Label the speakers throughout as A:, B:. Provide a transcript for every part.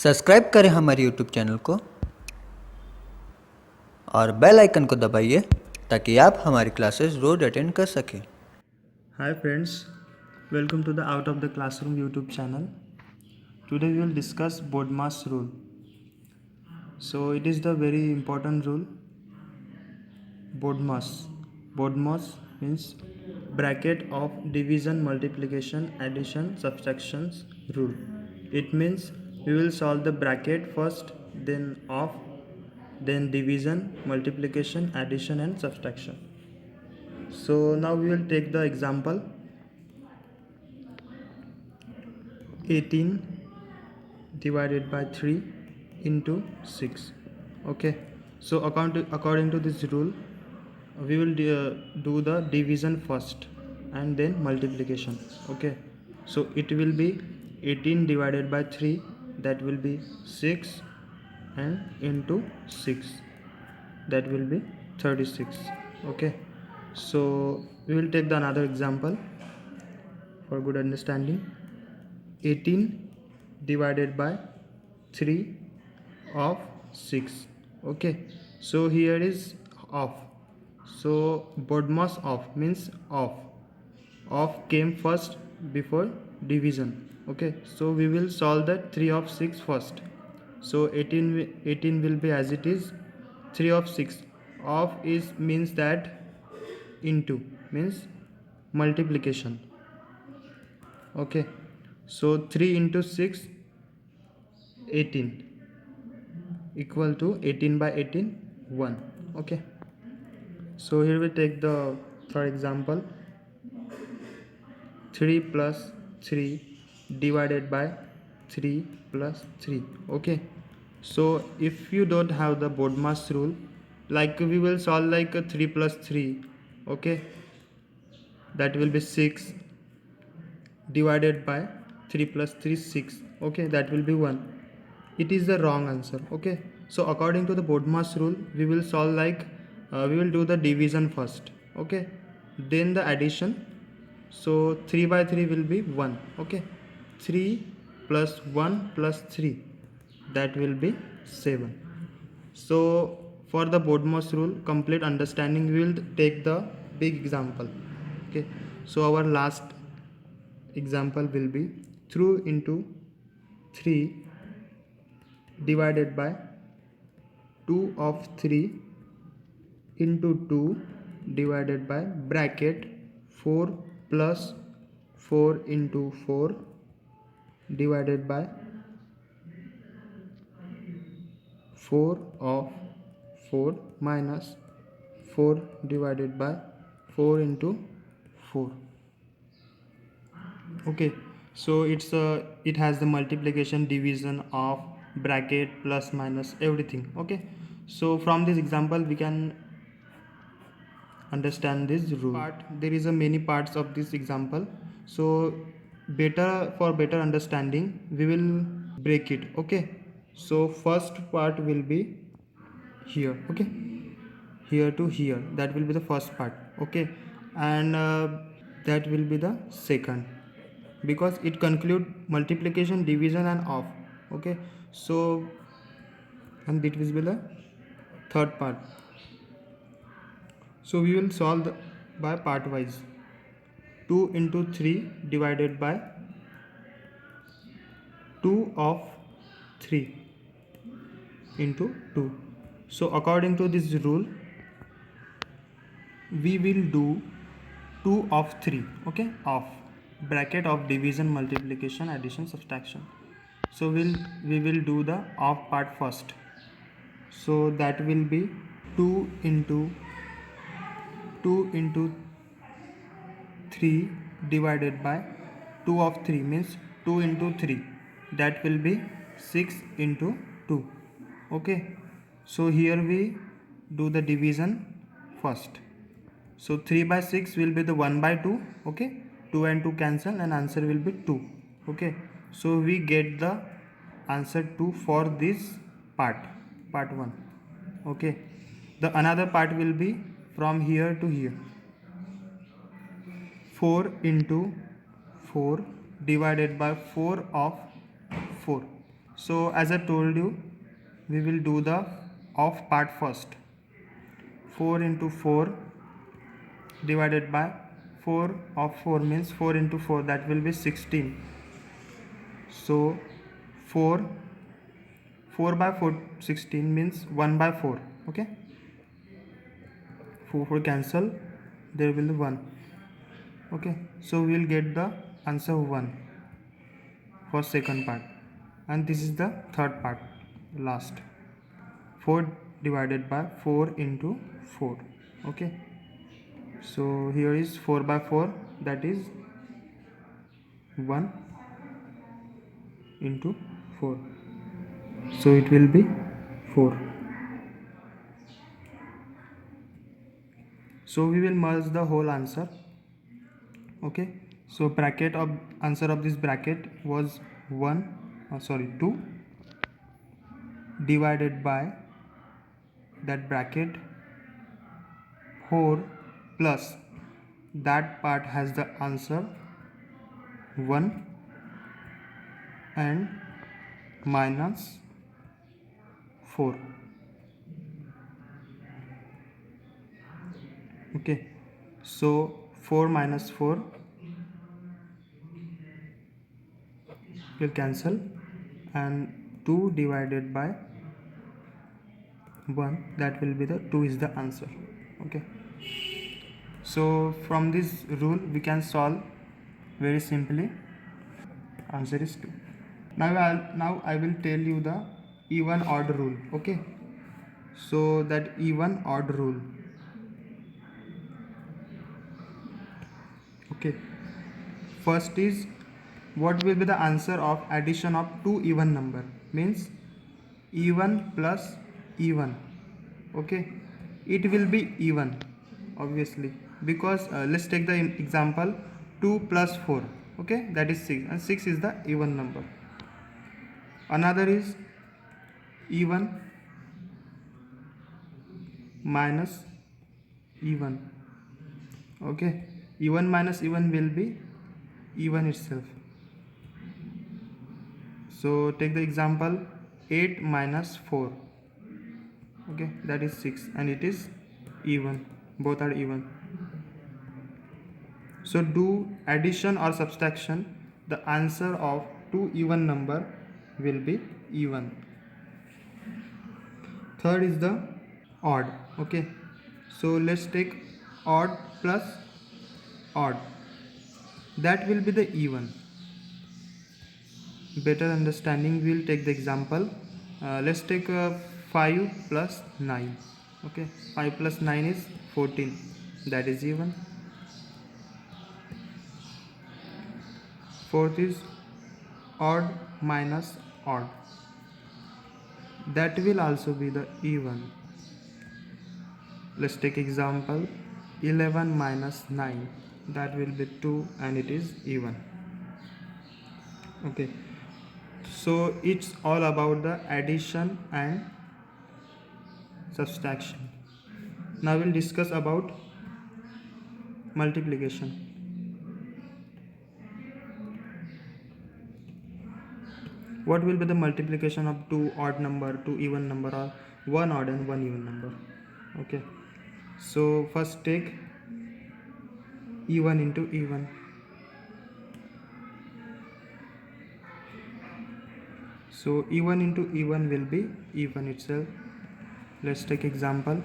A: Subscribe करें हमारे YouTube channel को और बेल आइकन को दबाइए ताकि आप हमारी क्लासेस रोज अटेंड कर सकें।
B: Hi friends, welcome to the Out of the Classroom YouTube channel. Today we will discuss BODMAS rule. So it is the very important rule. BODMAS. BODMAS means bracket of division, multiplication, addition, subtractions rule. It means we will solve the bracket first, then of, then division, multiplication, addition and subtraction. So now we will take the example 18 divided by 3 into 6. Okay, so according to this rule we will do the division first and then multiplication. Okay, so it will be 18 divided by 3, that will be 6, and into 6, that will be 36. Okay, so we will take the another example for good understanding. 18 divided by 3 of 6. Okay, so here is off, so BODMAS off means off came first before division. Okay, so we will solve that 3 of 6 first. So 18 will be as it is. 3 of 6 off is means that into means multiplication. Okay, so 3 into 6, 18, equal to 18 by 18, 1. Okay, so here we take the for example 3 plus 3 divided by 3 plus 3. Okay, so if you don't have the BODMAS rule, like we will solve like a 3 plus 3. Okay, that will be 6 divided by 3 plus 3, 6. Okay, that will be 1. It is the wrong answer. Okay, so according to the BODMAS rule we will solve like we will do the division first. Okay, then the addition. So 3 by 3 will be 1. Okay, 3 plus 1 plus 3, that will be 7. So for the BODMAS rule complete understanding we will take the big example. Okay, so our last example will be 3 into 3 divided by 2 of 3 into 2 divided by bracket 4 plus 4 into 4 divided by 4 of 4 minus 4 divided by 4 into 4. Okay, so it has the multiplication, division, of, bracket, plus, minus, everything. Okay, so from this example we can understand this rule. There is a many parts of this example, so for better understanding we will break it. Okay, so first part will be here. Okay, here to here, that will be the first part. Okay, and that will be the second, because it conclude multiplication, division and off. Okay, so and it will be the third part. So we will solve by part wise. 2 into 3 divided by 2 of 3 into 2. So according to this rule we will do 2 of 3. Okay, of bracket of division, multiplication, addition, subtraction. So we will do the of part first. So that will be 2 into 3 divided by 2 of 3 means 2 into 3, that will be 6 into 2. Okay, so here we do the division first. So 3 by 6 will be the 1 by 2. Okay, 2 and 2 cancel and answer will be 2. Okay, so we get the answer 2 for this part 1. Okay, the another part will be from here to here. 4 into 4 divided by 4 of 4. So as I told you, we will do the off part first. 4 into 4 divided by 4 of 4 means 4 into 4, that will be 16. So 4 by 4 16 means 1 by 4. Okay, 4 cancel, there will be 1. Okay, so we will get the answer 1 for second part, and this is the third part, last. 4 divided by 4 into 4. Okay, so here is 4 by 4, that is 1 into 4, so it will be 4. So we will merge the whole answer. Okay, so bracket of answer of this bracket was 2 divided by that bracket 4 plus that part has the answer 1 and minus 4. Okay, so 4 minus 4 will cancel, and 2 divided by 1, that will be the 2 is the answer. Okay, so from this rule we can solve very simply. Answer is 2. Now I will tell you the even odd rule. Okay, so that even odd rule. Okay, first is, what will be the answer of addition of two even number, means even plus even. Okay, it will be even obviously, because let's take the example 2 plus 4. Okay, that is 6, and 6 is the even number. Another is even minus even. Okay, even minus even will be even itself. So take the example 8 minus 4. Okay, that is 6, and it is even, both are even. So do addition or subtraction, the answer of two even number will be even. Third is the odd. Okay, so let's take odd plus odd, that will be the even. Better understanding, we will take the example. Let's take 5 plus 9. Okay, 5 plus 9 is 14, that is even. Fourth is odd minus odd, that will also be the even. Let's take example 11 minus 9, that will be 2, and it is even. Okay, so it's all about the addition and subtraction. Now we'll discuss about multiplication. What will be the multiplication of two odd number, two even number, or one odd and one even number? Okay, so first take even into even. So even into even will be even itself. Let's take example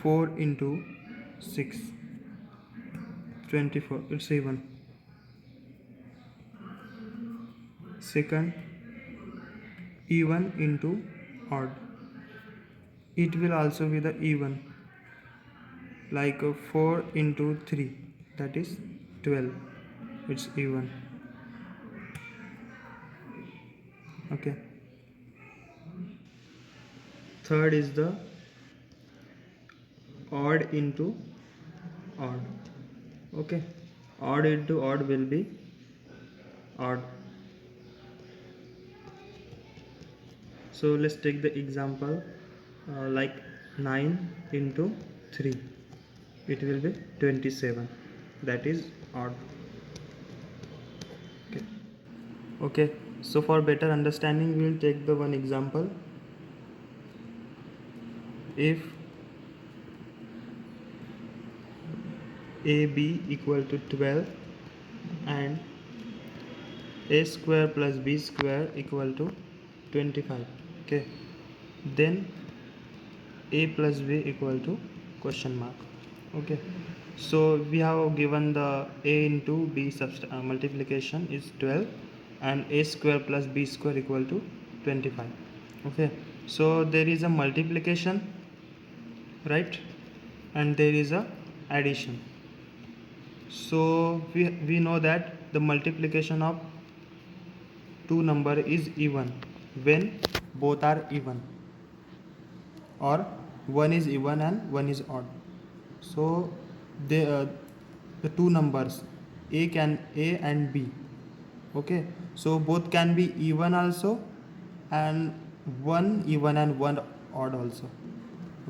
B: 4 into 6, 24, it's even. Second, even into odd, it will also be the even, like 4 into 3, that is 12, it's even. Okay, third is the odd into odd. Okay, odd into odd will be odd. So let's take the example like 9 into 3, it will be 27, that is odd. Okay, So for better understanding, we will take the one example. If AB equal to 12 and A square plus B square equal to 25, okay, then A plus B equal to question mark. Okay, so we have given the A into B multiplication is 12 and A square plus B square equal to 25. Okay, so there is a multiplication, right, and there is a addition. So we know that the multiplication of two number is even when both are even, or one is even and one is odd. So the two numbers a and b, okay, so both can be even also, and one even and one odd also.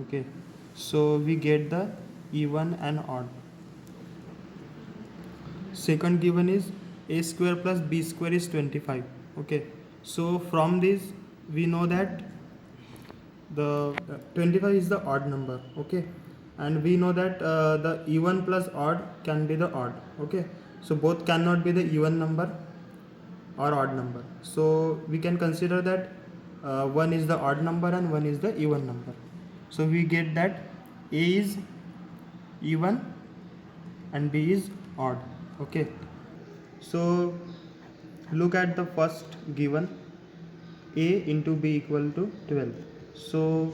B: Okay, so we get the even and odd. Second given is a square plus b square is 25. Okay, so from this we know that the 25 is the odd number. Okay, and we know that the even plus odd can be the odd. Okay, so both cannot be the even number or odd number, so we can consider that one is the odd number and one is the even number. So we get that a is even and b is odd. Okay, so look at the first given, a into b equal to 12. So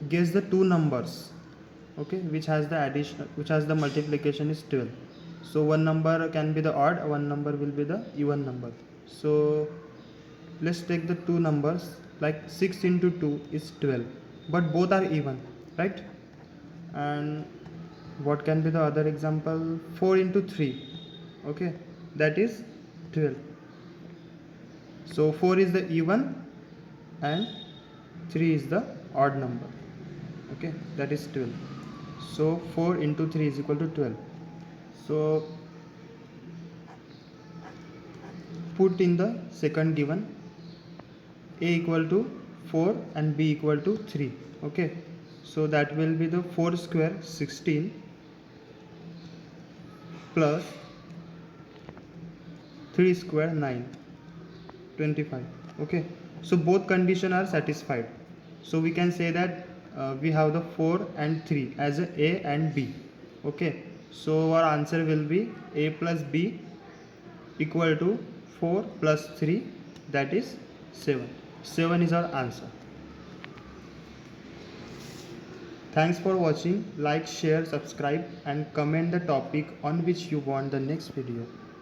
B: guess the two numbers, okay, which has the addition, which has the multiplication is 12. So one number can be the odd, one number will be the even number. So let's take the two numbers, like 6 into 2 is 12, but both are even, right? And what can be the other example? 4 into 3, okay, that is 12. So 4 is the even and 3 is the odd number, okay, that is 12. So 4 into 3 is equal to 12. So put in the second given, a equal to 4 and b equal to 3. Okay, so that will be the 4 square 16 plus 3 square 9 25. Okay, so both conditions are satisfied, so we can say that we have the 4 and 3 as a and b. Okay, so our answer will be a plus b equal to 4 plus 3, that is 7. 7 is our answer. Thanks for watching. Like, share, subscribe and comment the topic on which you want the next video.